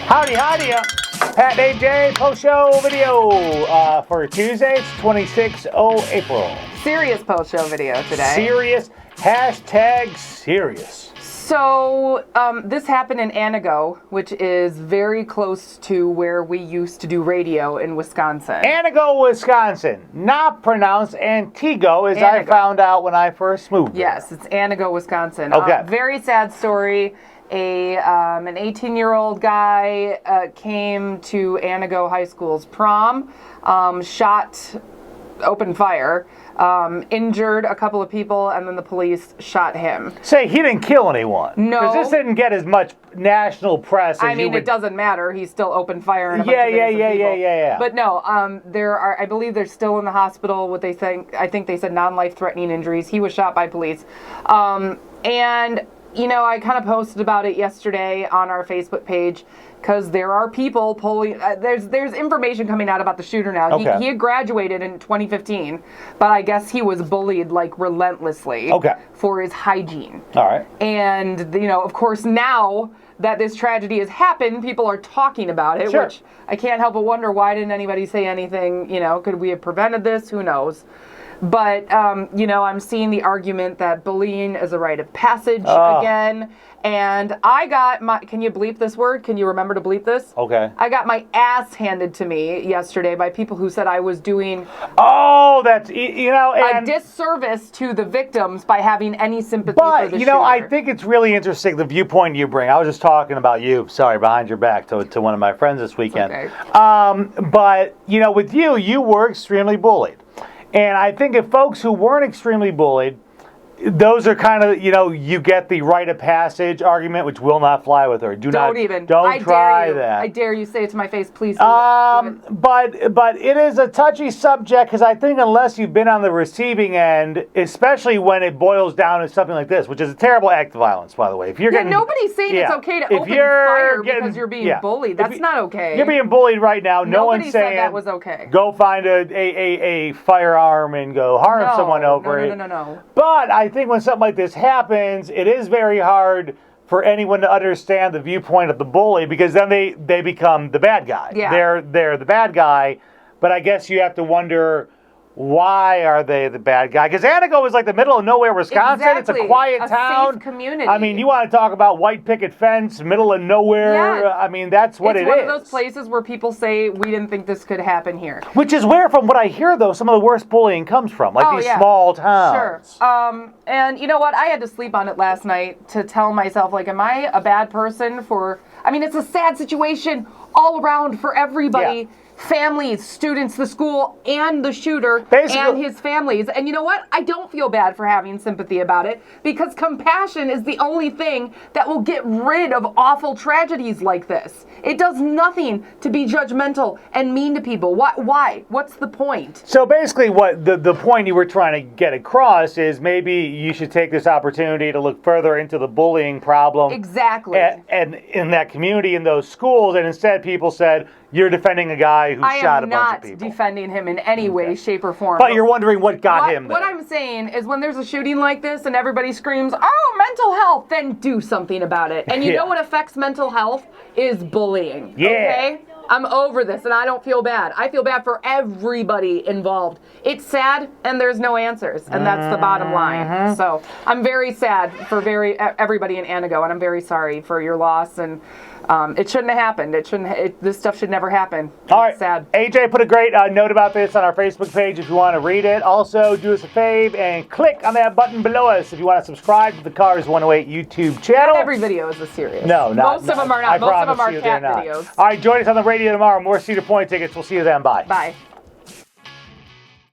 Howdy, Pat and AJ post-show video for Tuesday. It's 26th April. Serious post-show video today. Serious. Hashtag serious. So, this happened in Anago, which is very close to where we used to do radio in Wisconsin. Anago, Wisconsin. Not pronounced Antigo, as I found out when I first moved there. Yes, it's Anago, Wisconsin. Okay. Very sad story. An 18-year-old guy came to Anago High School's prom, opened fire, injured a couple of people, and then the police shot him. Say, he didn't kill anyone. No. Because this didn't get as much national press as it doesn't matter. He still opened fire on a bunch of innocent people. Yeah. But no, I believe they're still in the hospital. What they think, I think they said non-life-threatening injuries. He was shot by police. And I kind of posted about it yesterday on our Facebook page because there are people polling. There's information coming out about the shooter now. Okay. He had graduated in 2015, but I guess he was bullied relentlessly for his hygiene. All right. And, of course, now that this tragedy has happened, people are talking about it, Sure. which I can't help but wonder, why didn't anybody say anything? Could we have prevented this? Who knows? But, I'm seeing the argument that bullying is a rite of passage again. And I got can you bleep this word? Can you remember to bleep this? Okay. I got my ass handed to me yesterday by people who said I was doing a disservice to the victims by having any sympathy for the shooter. But, I think it's really interesting, the viewpoint you bring. I was just talking about you, behind your back to one of my friends this weekend. Okay. But, with you were extremely bullied. And I think if folks who weren't extremely bullied, those are kind of, you get the rite of passage argument, which will not fly with her. Don't try that. I dare you, say it to my face, please. But it is a touchy subject, because I think unless you've been on the receiving end, especially when it boils down to something like this, which is a terrible act of violence, by the way. If you're nobody's saying it's okay to open fire because you're being bullied. That's not okay. You're being bullied right now. No one's saying that was okay. Go find a firearm and go harm someone over it. No. But I think when something like this happens, it is very hard for anyone to understand the viewpoint of the bully, because then they become the bad guy. Yeah. They're the bad guy, but I guess you have to wonder, why are they the bad guy? Because Anago is like the middle of nowhere, Wisconsin. Exactly. It's a quiet town. A safe community. You want to talk about white picket fence, middle of nowhere. Yeah. That's what it is. It's one of those places where people say, we didn't think this could happen here. Which is where, from what I hear, though, some of the worst bullying comes from. These small towns. Sure. And you know what? I had to sleep on it last night to tell myself, am I a bad person for... it's a sad situation all around for everybody. Yeah. Families, students, the school, and the shooter, and his families. And you know what? I don't feel bad for having sympathy about it, because compassion is the only thing that will get rid of awful tragedies like this. It does nothing to be judgmental and mean to people. Why? What's the point? So basically what the point you were trying to get across is, maybe you should take this opportunity to look further into the bullying problem. Exactly. And in that community, in those schools, and instead people said, you're defending a guy who shot a bunch of people. I am not defending him in any way, shape, or form. But you're wondering what got him there. What I'm saying is, when there's a shooting like this and everybody screams, oh, mental health, then do something about it. And you know what affects mental health? Is bullying. Yeah. Okay? I'm over this, and I don't feel bad. I feel bad for everybody involved. It's sad, and there's no answers, and that's the bottom line. So I'm very sad for everybody in Anago, and I'm very sorry for your loss. And it shouldn't have happened. This stuff should never happen. All right. Sad. AJ put a great note about this on our Facebook page if you want to read it. Also, do us a fave and click on that button below us if you want to subscribe to the Cars 108 YouTube channel. Not every video is this serious. No, most of them are not. Most of them are cat videos. All right, join us on the radio tomorrow. More Cedar Point tickets. We'll see you then. Bye. Bye.